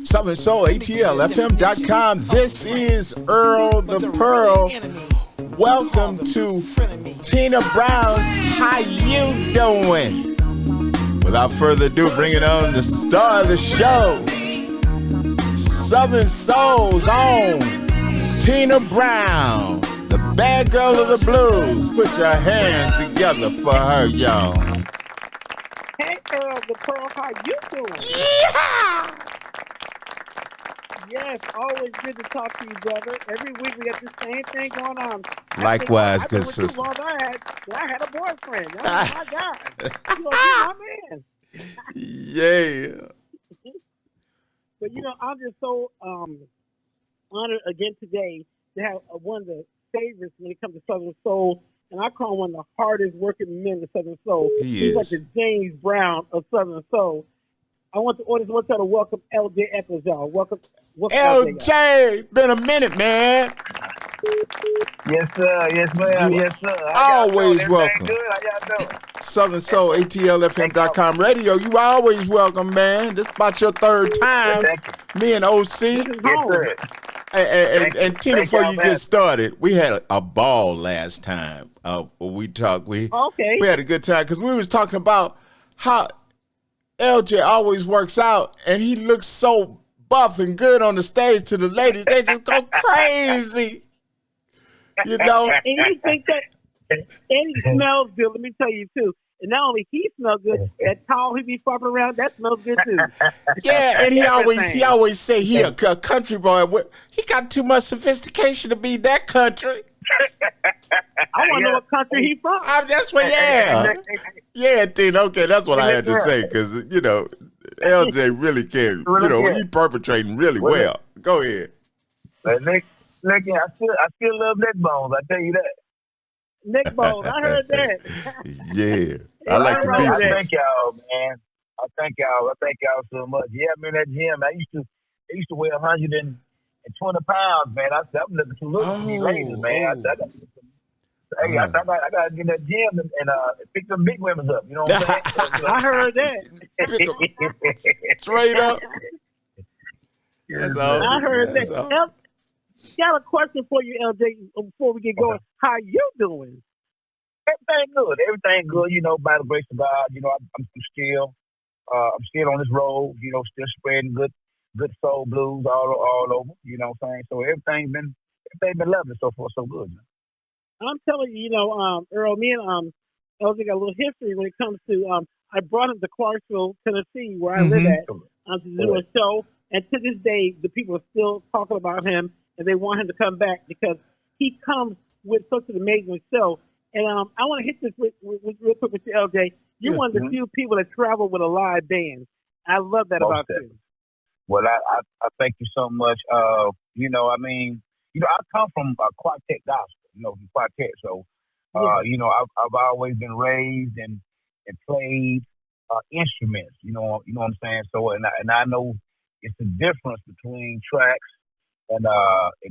Southern Soul, ATLFM.com. This is Earl the Pearl. Welcome to Tina Brown's How You Doing? Without further ado, bring it on the star of the show, Southern Soul's own Tina Brown, the bad girl of the blues. Put your hands together for her, y'all. Hey, Earl the Pearl, how you doing? Yeehaw! Yes, always good to talk to you, brother. Every week we got the same thing going on. Likewise, good sister. I had a boyfriend. Oh my God, you are my man. Yeah. But I'm just so honored again today to have one of the favorites when it comes to Southern Soul, and I call him one of the hardest working men of Southern Soul. He's like the James Brown of Southern Soul. I want the audience to welcome LJ Echols, y'all. Welcome LJ, been a minute, man. Yes, sir. Yes, ma'am. Yes, sir. Always welcome. Good? How y'all doing? Southern Soul, ATLFM.com radio. You always welcome, man. This about your third time. Me and OC. Yes, sir. And Tina, before you get started, we had a ball last time. We talked. We had a good time because we was talking about how LJ always works out, and he looks so buff and good on the stage to the ladies. They just go crazy. You know? And you think that, and he smells good, let me tell you, too. And not only he smells good, that towel he be flopping around, that smells good, too. Yeah, and he always say he a country boy. He got too much sophistication to be that country. I want to know what country he from. That's what, yeah, Tina, okay, that's what I had to say, because, LJ really can, he's perpetrating really well. Go ahead. Nick, I still love neck bones, I tell you that. Neck bones, I heard that. Yeah, I like the beef. I thank y'all, man. I thank y'all so much. Yeah, I'm in that gym. I used to weigh 120 pounds, man. I'm looking to look at these ladies, man. I got to get in that gym and pick some big women up. You know what I'm saying? I heard that. Straight up. That's awesome. I heard that. Awesome. Got a question for you, LJ, before we get going. How you doing? Everything good. By the grace of God. I'm still on this road. Still spreading good soul blues all over. You know what I'm saying? So everything been lovely so far, so good. I'm telling you, Earl, me and LJ got a little history when it comes to. I brought him to Clarksville, Tennessee, where I live at, to do a show, and to this day, the people are still talking about him. And they want him to come back because he comes with such an amazing show. And I want to hit this real quick with you, LJ. You're one of the few people that travel with a live band. I love that about you. Well, I thank you so much. I come from quartet gospel, from quartet. So, I've always been raised and played instruments. You know what I'm saying? So, and I know it's the difference between tracks and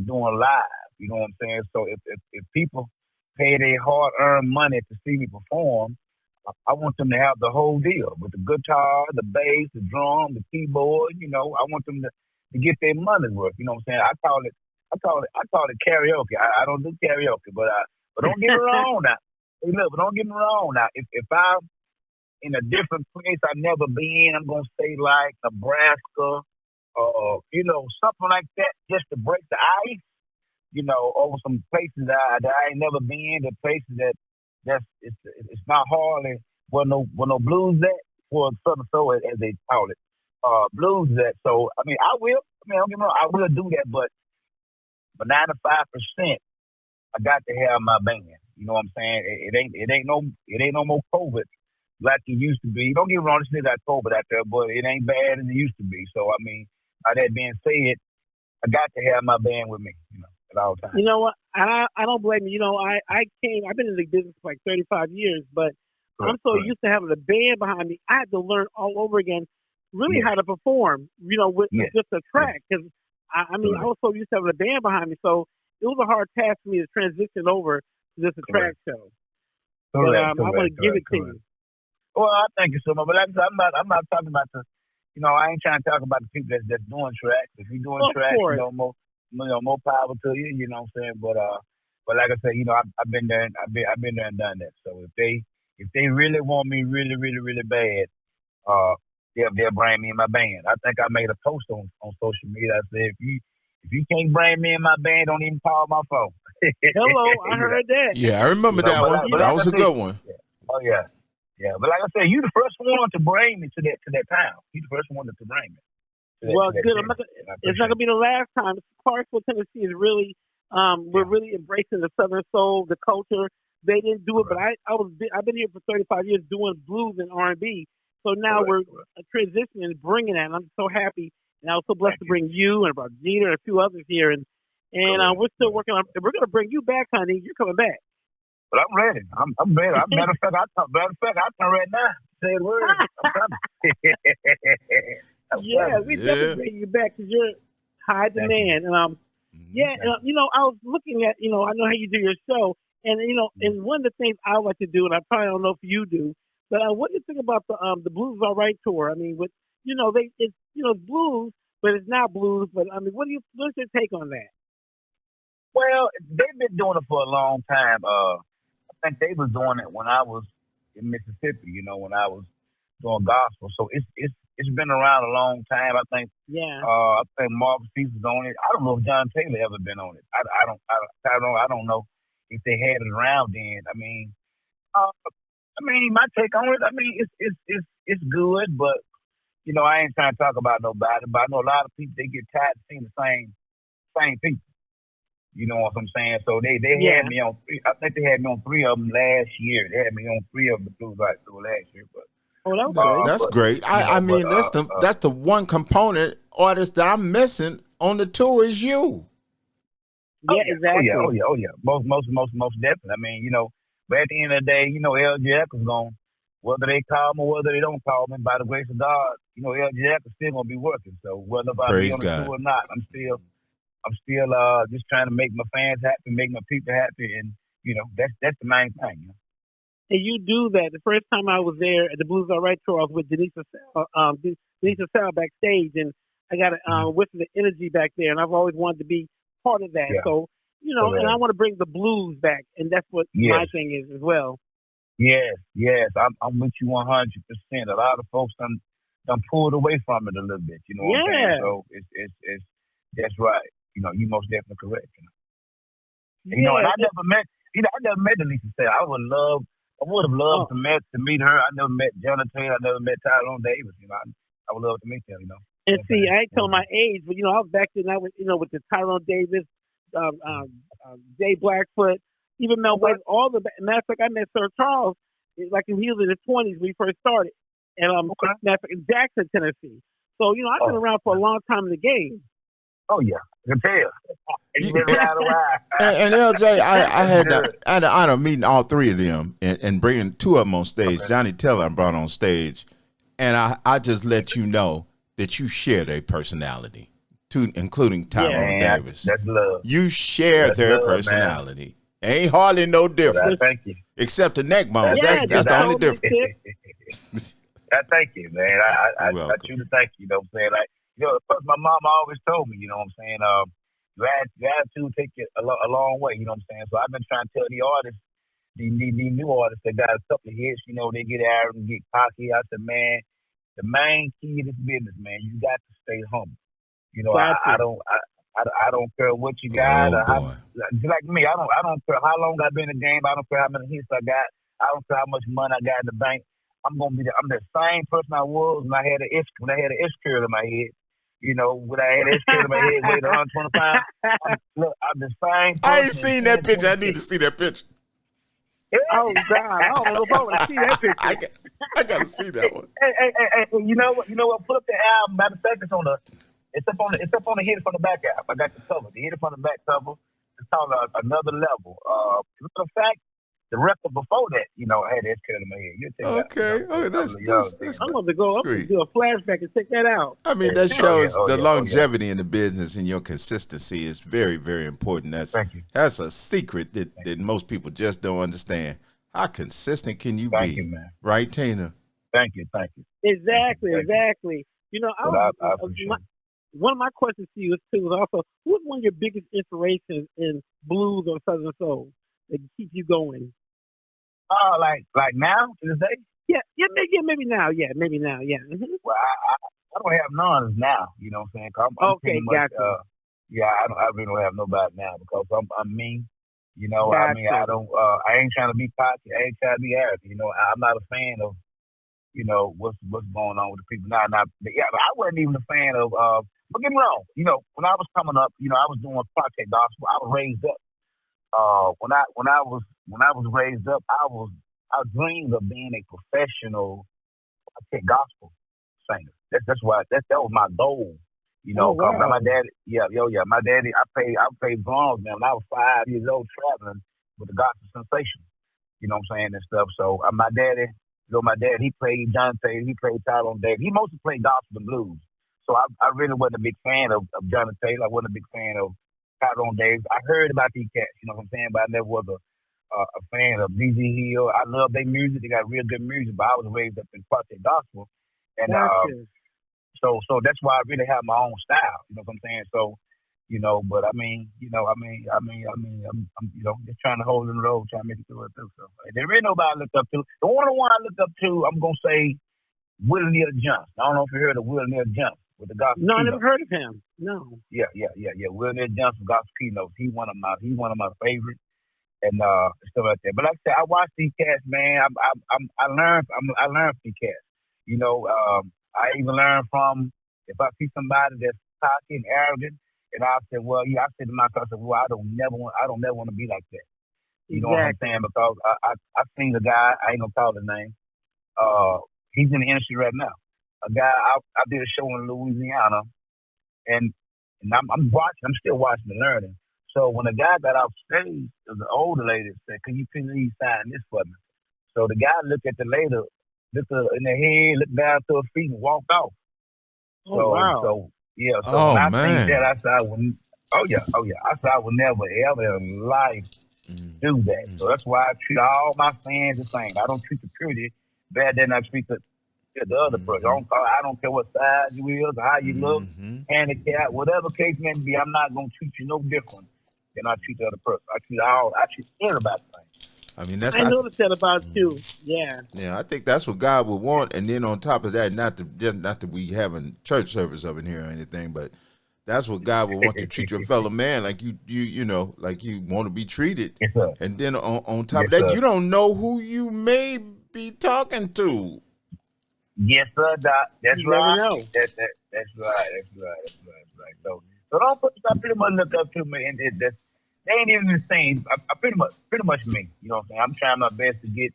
doing live, you know what I'm saying? So if people pay their hard-earned money to see me perform, I want them to have the whole deal with the guitar, the bass, the drum, the keyboard. I want them to get their money's worth. You know what I'm saying? I call it karaoke. I don't do karaoke, but don't get me wrong now. Hey, look, but don't get me wrong now. If I'm in a different place I've never been, I'm gonna say like Nebraska. Something like that, just to break the ice, over some places that I ain't never been, the places it's not hardly where no blues at, or Southern Soul as they call it, blues at. So don't get me wrong, I will do that, but 95%, I got to have my band. You know what I'm saying? It ain't no more COVID like it used to be. Don't get me wrong, this nigga got COVID out there, but it ain't bad as it used to be. So by that being said, I got to have my band with me, at all times. You know what? I don't blame you. I've been in the business for like 35 years, but I'm so used to having a band behind me. I had to learn all over again, really how to perform, with just a track. Because, I was so used to having a band behind me. So it was a hard task for me to transition over to just a track show. I want to give it to you. Well, I thank you so much. But like I said, I'm not talking about I ain't trying to talk about the people that's doing tracks. If you're doing Of tracks, course. more power to you. You know what I'm saying? But like I said, I've been there and I've been there and done that. So if they really want me really, really, really bad, uh, they'll bring me in my band. I think I made a post on social media. I said, if you can't bring me in my band, don't even call my phone. Hello, I heard that. Yeah, I remember that one. But That like was I a said, good one. oh yeah, yeah. But like I said, you the first one to bring me to that town. You the first one to bring me. Well, good. It's not gonna It. be the last time. Clarksville, Tennessee is really, we're really embracing the Southern soul, the culture. They didn't do it, but I've been here for 35 years doing blues and R&B. So now we're transitioning and bringing that. And I'm so happy, and I was so blessed to bring you and Gina and a few others here, and we're still working on. We're gonna bring you back, honey. You're coming back. But I'm ready. I'm ready. Matter of fact, I come right now. Say the word. I'm coming. Yeah, we definitely bring you back because you're high demand. And I was looking at, I know how you do your show, and and one of the things I like to do, and I probably don't know if you do, but what do you think about the Blues All Right tour? I mean, it's blues, but it's not blues. But I mean, what's your take on that? Well, they've been doing it for a long time. I think they was doing it when I was in Mississippi. When I was doing gospel. So it's been around a long time. I think. Yeah. I think Marvin Cease was on it. I don't know if John Taylor ever been on it. I don't know if they had it around then. My take on it. It's good, but I ain't trying to talk about nobody. But I know a lot of people they get tired of seeing the same people. You know what I'm saying? So they had me on three. I think they had me on three of them last year. They had me on three of the Blues Right Tour last year, but. That's great. I mean, that's the one component artist that I'm missing on the tour is you. Yeah, exactly. Oh yeah. Most definitely. I mean, but at the end of the day, LJ Echols gone. Whether they call me, whether they don't call me, by the grace of God, LJ Echols still gonna be working. So whether I be on the tour or not, I'm still just trying to make my fans happy, make my people happy, and that's the main thing. And you do that. The first time I was there at the Blues All Right tour, I was with Denise Sal backstage, and I got a whiff of the energy back there, and I've always wanted to be part of that. Yeah. So, and I want to bring the blues back, and that's what my thing is as well. Yes. I'm with you 100%. A lot of folks done pulled away from it a little bit. You know what I'm saying? So it's that's right. You most definitely correct. And I never met Denise Sal. I would have loved to meet her. I never met Jonathan Taylor. I never met Tyrone Davis. I would love to meet them. And see, I ain't tell my age, but I was back then. I was, with the Tyrone Davis, Jay Blackfoot, even Mel Wade. All the matter of fact, I met Sir Charles like he was in his 20s when he first started, and matter of fact, in Jackson, Tennessee. So I've been around for a long time in the game. Oh yeah, I can tell. And LJ, I had the honor of meeting all three of them and bringing two of them on stage. Okay. Johnny Taylor I brought on stage, and I just let you know that you share their personality, including Tyrone Davis. That's love. You share their personality. Man. Ain't hardly no difference. Thank you. Except the neck bones. That's the only difference. Thank you, man. I truly thank you. You know what I'm saying? First, my mom always told me, you know what I'm saying, your attitude take you a long way, you know what I'm saying? So I've been trying to tell the artists, the new artists that got a couple of hits, they get arrogant, get cocky. I said, man, the main key to this business, man, you got to stay humble. I don't care what you got. Just like me, I don't care how long I've been in the game. I don't care how many hits I got. I don't care how much money I got in the bank. I'm the same person I was when I had an curl in my head. When I had this kid in my head, weighed 125. I'm the same person. I ain't seen that picture. I need to see that picture. Oh, God. I don't know if I want to see that picture. I got to see that one. Hey, you know what? Put up the album. Matter of fact, it's up on the Hit It From the Back album. I got the cover. The Hit It From the Back cover. It's called Another Level. Matter of fact, the record before that, I had this kid in my head. Okay, that's I'm going to go up and do a flashback and check that out. I mean, that shows the longevity in the business and your consistency is very, very important. That's a secret that most people just don't understand. How consistent can you be? You, man. Right, Tina? Thank you. Exactly. You know, But I appreciate it. one of my questions to you is too is also who's one of your biggest inspirations in blues or southern soul that keep you going? Like now to this day. Maybe now, yeah. Well, I don't have none now. You know what I'm saying? 'Cause I'm Okay, pretty much gotcha, yeah. I really don't have nobody now because I'm me. You know, I mean, gotcha. I ain't trying to be cocky. I ain't trying to be arrogant. You know, I'm not a fan of what's going on with the people now. Now, yeah, but I wasn't even a fan of. Don't get me wrong. You know, when I was coming up, I was doing project gospel. I was raised up. When I was raised up, I dreamed of being a professional project gospel singer. That was my goal. Oh 'Cause my wow, dad, yeah, my daddy, I played drums, man, when I was 5 years old, traveling with the gospel sensation. You know what I'm saying, and stuff. So my dad, he played John Taylor, he played Tyler Davis. He mostly played gospel and blues. So I really wasn't a big fan of Jonathan Taylor. I wasn't a big fan of Tyrone Davis. I heard about these cats, you know what I'm saying, but I never was a fan of DZ Hill. I love their music. They got real good music, but I was raised up in quartet gospel. And gotcha. so that's why I really have my own style. You know what I'm saying? So, but I mean, I'm just trying to hold in the road, trying to make it through it too. So there ain't nobody I look up to. The only one I look up to, I'm gonna say Willie Neal Johnson. I don't know if you heard of Willie Neal Johnson with the gospel No, I never keynote. heard of him. No. Yeah. Willie Neal Johnson gospel keynotes. He's one of my favorites and stuff like that. But like I said, I watch these cats, man. I learn from these cats. I even learn from if I see somebody that's cocky and arrogant, and I said, well, yeah, I said to myself, well, I don't never want to be like that. You know what I'm Exactly. saying? Because I seen a guy, I ain't gonna call his name. He's in the industry right now. A guy, I did a show in Louisiana, and I'm watching. I'm still watching and learning. So when the guy got off stage, there was an older lady that said, "Can you please sign this for me?" So the guy looked at the lady, looked her in the head, looked down to her feet, and walked off. Oh wow. So yeah. So when Oh I seen that, man. I said, I would, oh yeah, I said I would never ever in life do that. So that's why I treat all my fans the same. I don't treat the security better than I treat the other person. I don't care what size you is or how you look, handicap, whatever case may be. I'm not gonna treat you no different than I treat the other person. I treat everybody the same. I mean, that's I noticed that about you. Yeah. yeah. I think that's what God would want. And then on top of that, not that we having church service up in here or anything, but that's what God would want to treat your fellow man like like you want to be treated. Yes, sir. And then on top Yes, of that, sir. you don't know who you may be talking to. Yes, sir, Doc. That's You never right. know. That's right. That's right. So don't put I pretty much look up to me, and they ain't even the same. I pretty much me. You know what I'm saying? I'm trying my best to get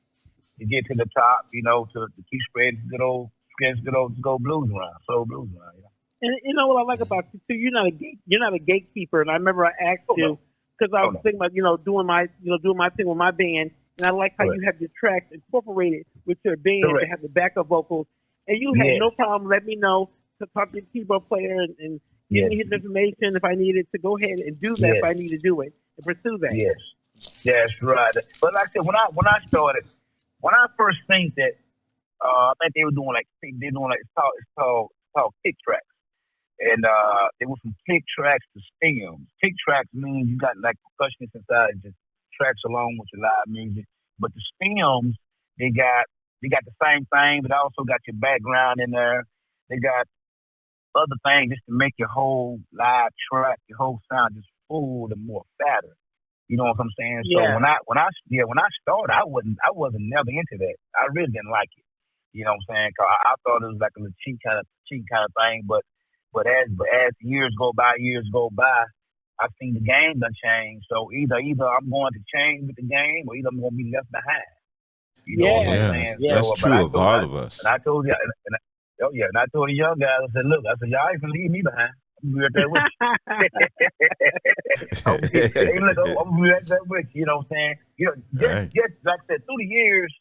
to the top. To keep spreading good old blues around, soul blues around. And you know what I like about you too? You're not a gatekeeper. And I remember I asked Oh you no. because I Oh was no. thinking about doing my thing with my band, and I like how you Correct. have the tracks incorporated with your band to Correct. have the backup vocals, and you had Yes. no problem letting me know to talk to the keyboard player and give Yes. me his information if I needed to go ahead and do that if Yes. I need to do it and pursue that. Yes. That's right. But like I said, when I first think that, I think they were doing like it's called kick tracks. And there was some click tracks to stems. Click tracks means you got like percussionists inside, just tracks along with your live music. But the stems, they got the same thing, but also got your background in there. They got other things just to make your whole live track, your whole sound just full and more fatter. You know what I'm saying? So Yeah. when I started, I wasn't never into that. I really didn't like it. You know what I'm saying? 'Cause I thought it was like a little cheat kind of thing. But as years go by, I've seen the game done change. So either I'm going to change with the game, or either I'm going to be left behind. You know what I'm Yes. Yeah, saying? Yes. that's So, but true of all of us. I told you, oh yeah, and I told the young guys, I said, look, I said, y'all ain't gonna leave me behind. I'm gonna be right there with you. Hey, look, I'm gonna be right there with you. You know what I'm saying? Right. Just like I said, through the years,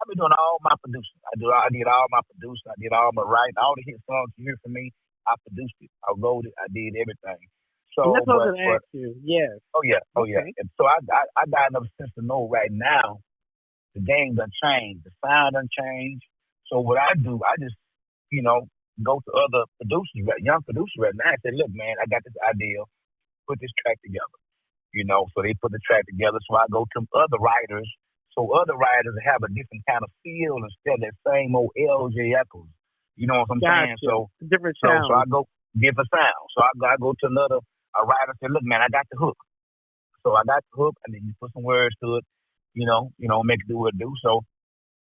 I've been doing all my producing. I did all my producing. I did all my writing. All the hit songs you hear from me, I produced it. I wrote it. I did everything. And So, that's what I was but gonna ask you. Yes. oh yeah. Okay. And so I got enough sense to know right now the game done changed. The sound done changed. So what I do, I just, you know, go to other producers, young producers right now, and say, look, man, I got this idea, put this track together. So they put the track together. So I go to other writers, so other writers have a different kind of feel instead of that same old LJ Echols. You know what I'm saying? So different sound. So I go different sound. So I go to a writer and say, look, man, I got the hook. So I got the hook, and then you put some words to it. Make it do what it do. So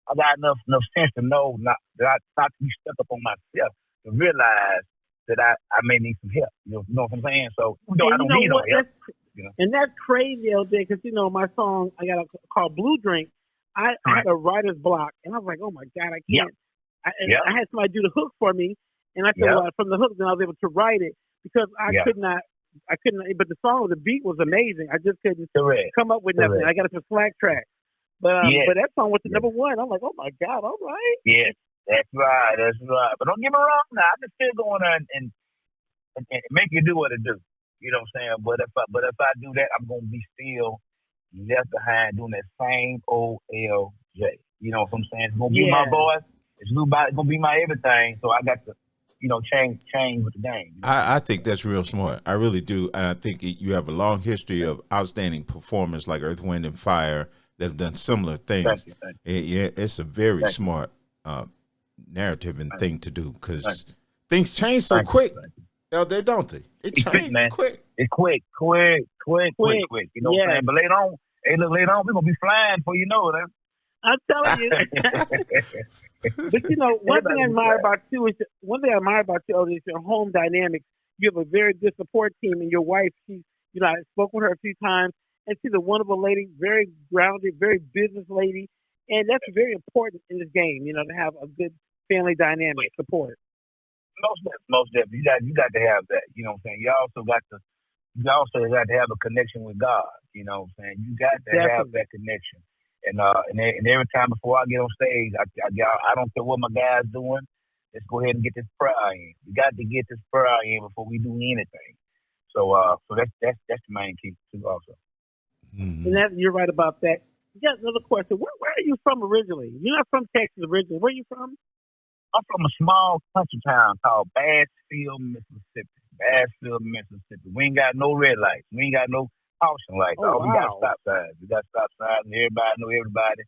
I got enough sense to know not to be stuck up on myself, to realize that I may need some help. You know what I'm saying? So I don't need no help. And that's crazy, LJ, because my song I got called Blue Drink. I had a writer's block, and I was like, oh my God, I can't. I had somebody do the hook for me, and I said, well, from the hook, then I was able to write it because I couldn't. But the song, the beat was amazing. I just couldn't come up with nothing. I got it for Slack track. But that song went to number one. I'm like, oh my God, all right. Yes, that's right. But don't get me wrong now. I can still go on there and make you do what it do. You know what I'm saying? But if I do that, I'm gonna be still left behind doing that same old LJ. You know what I'm saying? It's gonna be my voice. It's gonna be my everything. So I got to, change with the game. I think that's real smart. I really do. And I think you have a long history of outstanding performers like Earth, Wind, and Fire that have done similar things. Thank you. It's a very smart narrative and thing to do because things change so quick. They don't they? It changes quick. It's quick. You know what I'm saying? But later on, we're gonna be flying before you know it. I'm telling you. But one thing I admire about you is your home dynamics. You have a very good support team, and your wife, I spoke with her a few times, and she's a wonderful lady, very grounded, very business lady, and that's very important in this game. To have a good family dynamic support. Most definitely. You got to have that. You know what I'm saying? You also got to have a connection with God. You know what I'm saying? You got to have that connection. And every time before I get on stage, I don't care what my guy's doing. Let's go ahead and get this prayer in. We got to get this prayer in before we do anything. So that's the main key too, also. Mm-hmm. And you're right about that. Got another question. Where are you from originally? You're not from Texas originally. Where are you from? I'm from a small country town called Bassfield, Mississippi. We ain't got no red lights. We ain't got no caution lights. We got stop signs. We got stop signs, and everybody know everybody.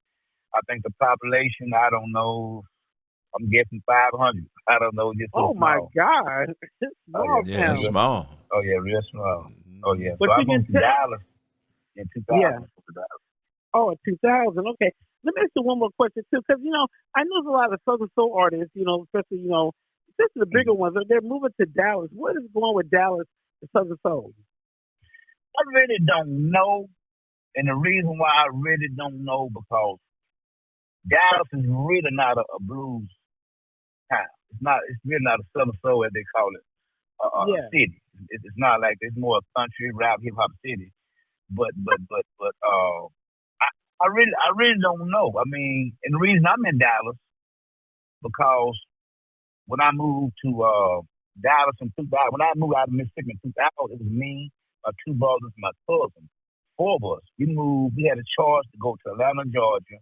I think the population, I don't know. I'm guessing 500. I don't know. Just oh my God, small town. It's small. Oh yeah, real small. Oh yeah. But so I moved to Dallas in 2000. Yeah. Oh, in 2000. Okay. Let me ask you one more question too, because I know there's a lot of Southern soul artists, especially the bigger ones. They're moving to Dallas. What is going on with Dallas and Southern soul? I really don't know, and the reason why I really don't know because Dallas is really not a blues town. It's really not a Southern soul as they call it. A city. It's not like it's more a country rap hip hop city. But I really don't know. I mean, and the reason I'm in Dallas because when I moved to Dallas in 2000, when I moved out of Mississippi in 2000, it was me, my two brothers, my cousin, four of us. We moved. We had a choice to go to Atlanta, Georgia,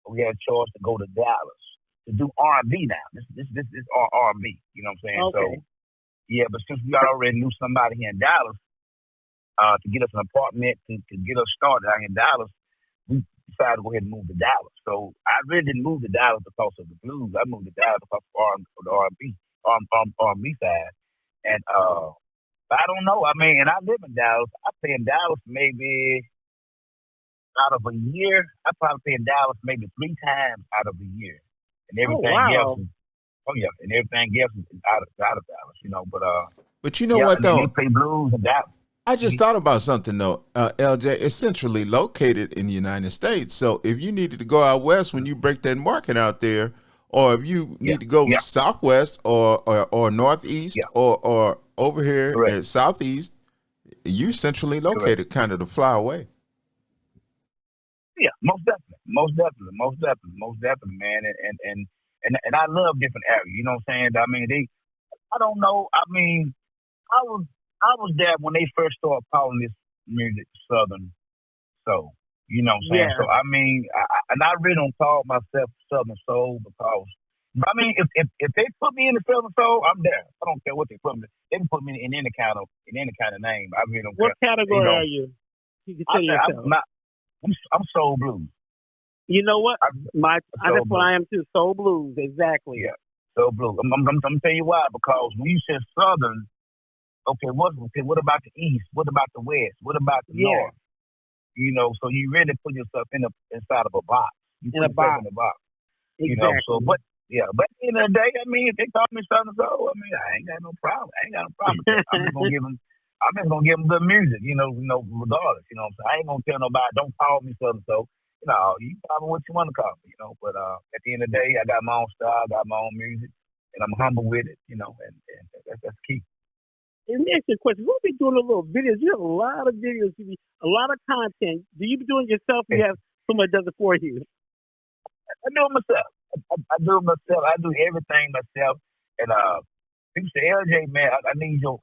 or we had a choice to go to Dallas to do R&B now. This R&B. You know what I'm saying? Okay. So yeah, but since we already knew somebody here in Dallas to get us an apartment to get us started out here in Dallas, we decided to go ahead and move to Dallas. So I really didn't move to Dallas because of the blues. I moved to Dallas because of the R&B side. And I don't know. I mean, and I live in Dallas. I pay in Dallas maybe out of a year. I probably pay in Dallas maybe 3 times out of a year. And everything else is, and everything else is out of Dallas, But you know what though? They play blues in Dallas. I just thought about something though, LJ. It's centrally located in the United States. So if you needed to go out west when you break that market out there, or if you need to go southwest or northeast or over here at southeast, you centrally located, kind of to fly away. Yeah, most definitely, man. And I love different areas. You know what I'm saying? I mean, I don't know. I mean, I was there when they first started calling this music Southern soul. You know what I'm saying? Yeah. So I mean, I really don't call myself Southern soul because I mean, if they put me in the Southern Soul, I'm there. I don't care what they put me. They can put me in any kind of name. I really don't What care. You category know, are you? You can tell I'm yourself. not. I'm soul blues. You know what? I'm That's soul what blues. I am too. Soul blues, exactly. Yeah, soul blues. I'm tell you why. Because when you said Southern, okay, what about the East? What about the West? What about the Yeah, North? So you really put yourself inside of a box. You in put a yourself box, in a box. So exactly. but yeah, but at the end of the day, I mean, if they call me Southern Soul, I mean, I ain't got no problem. I ain't got no problem with that. I'm just gonna give them good music, regardless. You know what I'm saying? I ain't gonna tell nobody, don't call me Southern Soul. You call me what you want to call me, But at the end of the day, I got my own style, I got my own music, and I'm humble with it, and that's key. Let me ask you a question. We'll be doing a little videos. You have a lot of videos, a lot of content. Do you be doing it yourself or you have somebody does it for you? I do it myself. I do it myself. I do everything myself. And people say, LJ, man, I need your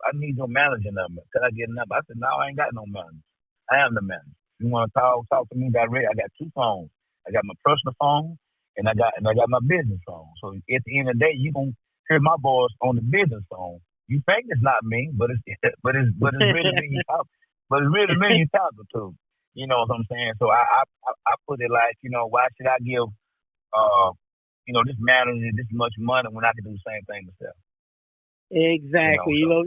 manager number. Can I get a number? I said, no, I ain't got no manager. I am the manager. You want to talk to me direct? I got two phones. I got my personal phone and I got my business phone. So at the end of the day, you gonna hear my voice on the business phone. You think it's not me, but it's but it's really me you talk. But it's really me you talking to. You know what I'm saying? So I put it like, why should I give uh, this manager this much money when I can do the same thing myself. Exactly. So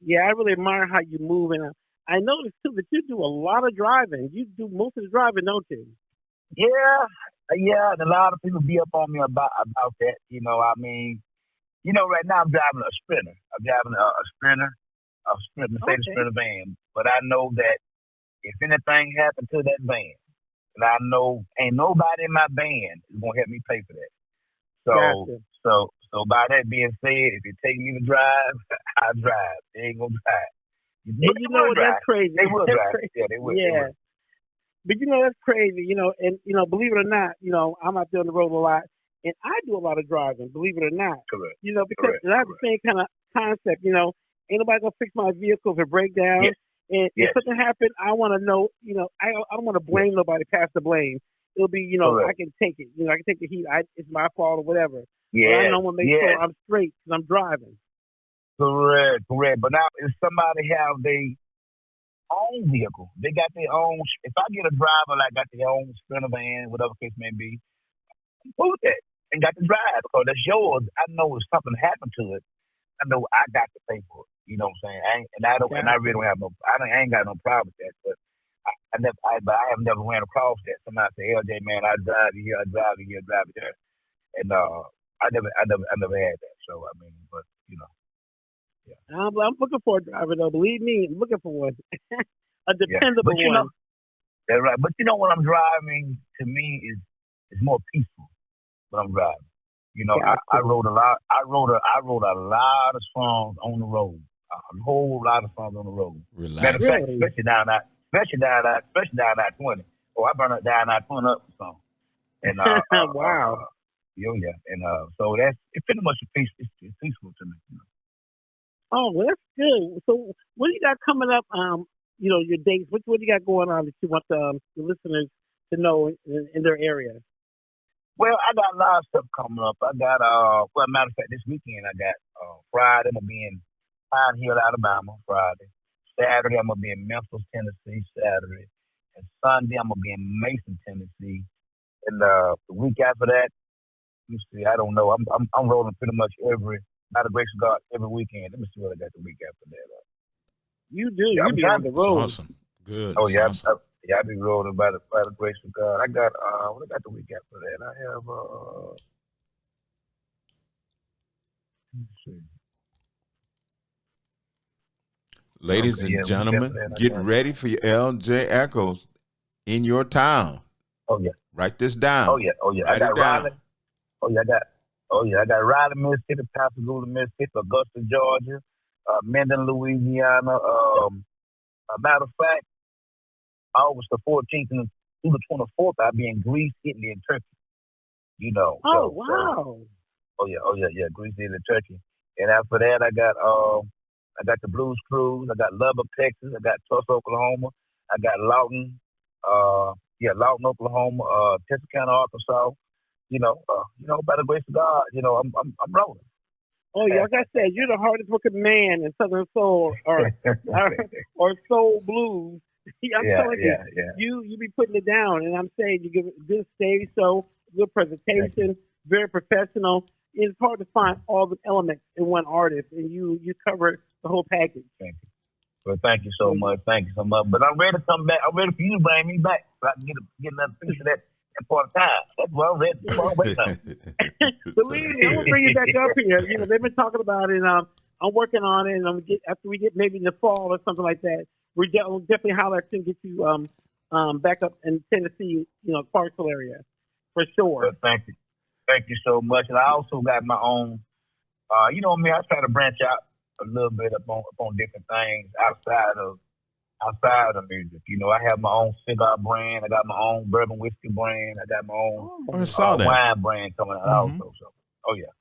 Yeah, I really admire how you move, and I noticed too that you do a lot of driving. You do most of the driving, don't you? yeah, and a lot of people be up on me about that. I mean, right now I'm driving a Sprinter. I'm driving a Sprinter, Mercedes Okay, Sprinter van. But I know that if anything happened to that van, and I know ain't nobody in my band is gonna help me pay for that. So gotcha. so by that being said, if you take me to drive, I drive. They ain't gonna drive. And But you they know will what? That's drive. crazy. They will That's drive. crazy. Yeah, they will. They Yeah, will. but that's crazy. And believe it or not, I'm out there on the road a lot, and I do a lot of driving. Believe it or not, Correct. because Correct. I have the Correct. same kind of concept. Ain't nobody gonna fix my vehicle if it break down. Yes. And if Yes. something happened, I want to know. I don't want to Yes. blame nobody. Pass the blame. It'll be, I Correct. can take it. I can take the heat. It's my fault or whatever. But I know Yes. I'm gonna make sure Yes. I'm straight because I'm driving. Correct. Correct. But now if somebody have their own vehicle, they got their own. If I get a driver like got their own sprinter van, whatever case may be, pull that and got to drive because that's yours. I know if something happened to it, I know I got to pay for it. You know what I'm saying? I really Gotcha. don't have no. I ain't got no problem with that. But but I have never ran across that. Somebody say, LJ, man, I drive you here, I drive you here, I drive you there, and I never had that. So I mean, but yeah, I'm looking for a driver though. Believe me, I'm looking for one, a yeah. But dependable one. that's right. But when I'm driving, to me is more peaceful when I'm driving. I Gotcha. wrote a lot. I wrote a lot of songs on the road. A whole lot of songs on the road. Matter of Relaxing. fact, Really? especially down that 20. Oh, I burn it down that 20 up for song. And Wow. yeah. And so it's pretty much it's peaceful to me. Oh, well, that's good. So, what do you got coming up? Your dates. What do you got going on that you want the listeners to know in their area? Well, I got a lot of stuff coming up. I got matter of fact, this weekend I got Friday I'm gonna be in Pine Hill, Alabama. Friday, Saturday I'm gonna be in Memphis, Tennessee. Saturday, and Sunday I'm gonna be in Mason, Tennessee. And the week after that, let me see. I don't know. I'm rolling pretty much by the grace of God, every weekend. Let me see what I got the week after that. You do. Yeah, You I'm be on trying. the That's road. awesome. Good. Oh That's yeah, awesome. yeah. I be rolling by the grace of God. I got what I got the week after that. I have let me see. Ladies Okay, and yeah, week after gentlemen, that I get got. ready for your LJ Echoes in your town. Oh yeah, Write this oh down. yeah, oh yeah. I Write it got Raleigh. down. Oh yeah, I got Raleigh, Mississippi, Pascagoula, Mississippi, Augusta, Georgia, Mendon, Louisiana. Matter of fact, August the 14th and through the 24th, I'll be in Greece, Italy, and Turkey. Oh, So wow. yeah, Greece, Italy, and Turkey. And after that, I got the Blues Cruise. I got Lubbock, Texas. I got Tulsa, Oklahoma. I got Lawton, Lawton, Oklahoma. Texarkana, Arkansas. by the grace of God, I'm rolling. Oh, yeah, like I said, you're the hardest working man in Southern Soul or Soul Blues. I'm telling you, you be putting it down, and I'm saying you give a good stage show, good presentation, very professional. It's hard to find all the elements in one artist, and you cover the whole package. Thank you. Well, thank you so much. Thank you so much. But I'm ready to come back. I'm ready for you to bring me back so I can get another piece of that part of time. That's what I'm ready for. Believe me, I'm gonna bring you back up here. They've been talking about it. I'm working on it, and after we get maybe in the fall or something like that, we'll definitely holler at you and get you back up in Tennessee, Clarksville area for sure. Well, thank you so much. And I also got my own. I try to branch out a little bit upon different things outside of music. I have my own cigar brand. I got my own bourbon whiskey brand. I got my own wine brand coming out also. So, oh yeah.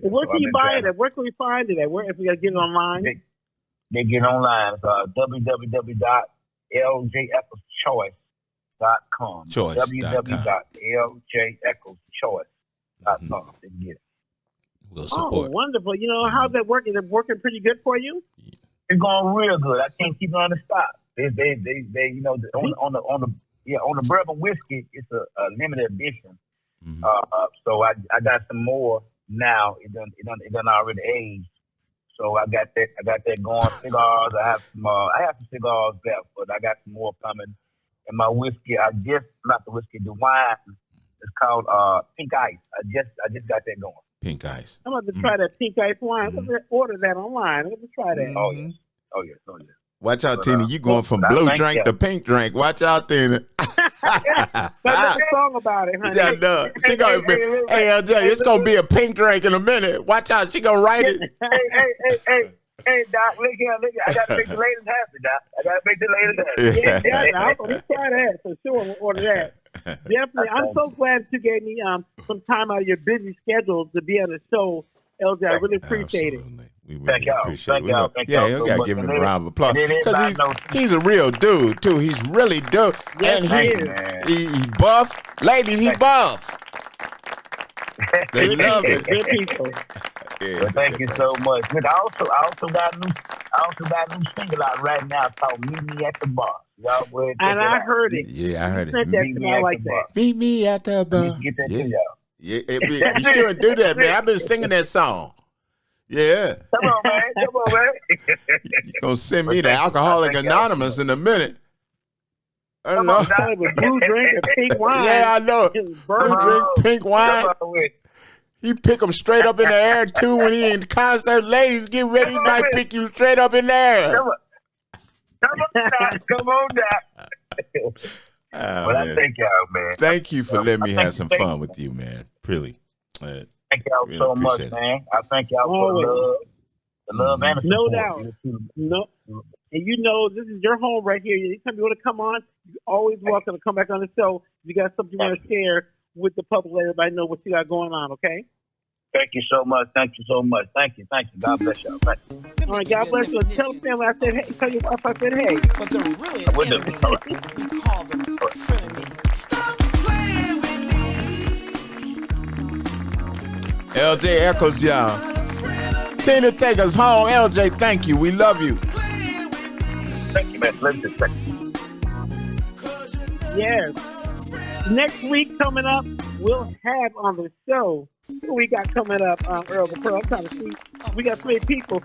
Where can you buy it at? Where can we find it at? Where if we gotta get it online? They get online. It's www.ljecchols.com. www.ljecchols.com. They can get it. We'll support. Oh, wonderful! How's that working? Is it working pretty good for you? It's going real good. I can't keep it on the stop. They on the bourbon whiskey, it's a limited edition. Mm-hmm. So I got some more now. It done already aged. So I got that going. Cigars. I have some cigars left, but I got some more coming. And my whiskey, the wine is called Pink Ice. I just got that going. Pink Ice. I'm about to try that Pink Ice wine. I'm going to order that online. I'm going to try that. Oh yes. Watch out, Tina. You going from blue drink to pink drink. Watch out, Tina. There's a song about it, honey. Yeah, no. Hey, LJ, it's going to be a pink drink in a minute. Watch out. She going to write it. Hey, Doc, look here. I got to make the ladies happy, Doc. I'm going to try that for sure. We'll order that. Definitely. I'm so glad you gave me some time out of your busy schedule to be on the show, LJ. I really appreciate it. We really appreciate it. Yeah, you got to give him a round of applause. Because he's a real dude, too. He's really dope. Yes, and he buff. Ladies, he buff. They love it. Good people. Yeah, well, thank you so much. But I also got a new single out right now called "Meet Me at the Bar." Y'all go ahead and I heard it. Yeah, I heard it. Meet me like that. Meet me at the bar. Get that to y'all. Yeah, you shouldn't do that, man. I've been singing that song. Yeah. Come on, man. You're going to send me to Alcoholic Anonymous in a minute. I don't know. Blue drink and pink wine. Yeah, I know. Blue drink, pink wine. He pick them straight up in the air, too, when he in concert. Ladies, get ready. He might pick you straight up in the air. Come on, Doc. But I thank y'all, man. Thank you for letting me have some fun with you, man. Really. Thank y'all so much, man. I thank y'all for the love and the support. No doubt. No. And this is your home right here. Anytime you want to come on, you're always welcome to come back on the show. If you got something you want to share with the public, let everybody know what you got going on, okay? Thank you so much. Thank you so much. Thank you. God bless y'all. Thank you. All right, God bless you. Tell the family I said hey. Tell your wife I said hey. But they're really I will do. call them frenemy. Stop playing with me. LJ Echols, y'all. Tina, take us home. LJ, thank you. We love you. Thank you, man. Thank you. Yes. Next week coming up, we'll have on the show. What we got coming up, Earl the Pearl. I'm trying to see. We got 3 people.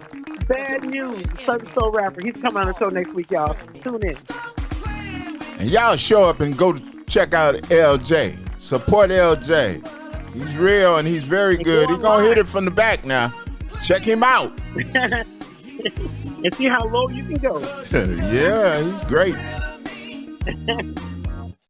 Bad News, Southern Soul rapper. He's coming on the show next week, y'all. Tune in. And y'all show up and go check out LJ. Support LJ. He's real and he's very good. He's going to hit it from the back now. Check him out. And see how low you can go. Yeah, he's great.